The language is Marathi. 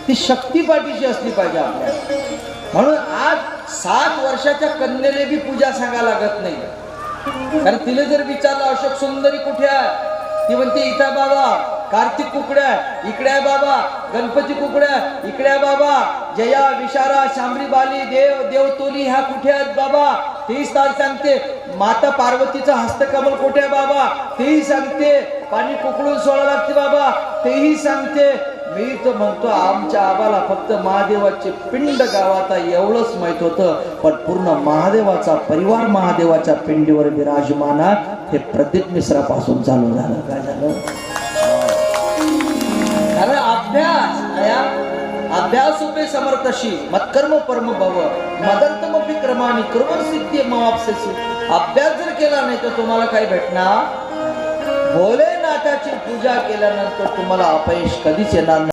ती शक्तिपाठीची असली पाहिजे आपल्या. म्हणून आज 7 वर्षाच्या कन्येला बी पूजा सांगा लागत नाही. कारण तिला जर विचारलं अशोक सुंदरी कुठे आहे, ती म्हणते इथं बाबा. कार्तिक कुकड्या इकडे आहे बाबा, गणपती कुकड्या इकडे आहे बाबा, जया विशारा शांभरी बाली देव देवतोली ह्या कुठे आहेत बाबा, तेही सांगते. माता पार्वतीचं हस्तकमल कुठे आहे बाबा, तेही सांगते. पाणी कुकळून सोडा लागते बाबा, तेही सांगते. मी तर म्हणतो आमच्या आबाला फक्त महादेवाचे पिंड गावात एवढंच माहित होतं, पण पूर्ण महादेवाचा परिवार महादेवाच्या पिंडीवर विराजमान. हे प्रदीप मिश्रापासून चालू झालं. काय झालं? अरे अभ्यास उपे समर्थशी मत्कर्म परम भव मदंतमपि क्रमाने कर्म सिद्धी मवाप्स्यसि. अभ्यास जर केला नाही तर तुम्हाला काय भेटणार? भोलेनाथाची पूजा केल्यानंतर तुम्हाला अपयश कधीच येणार नाही.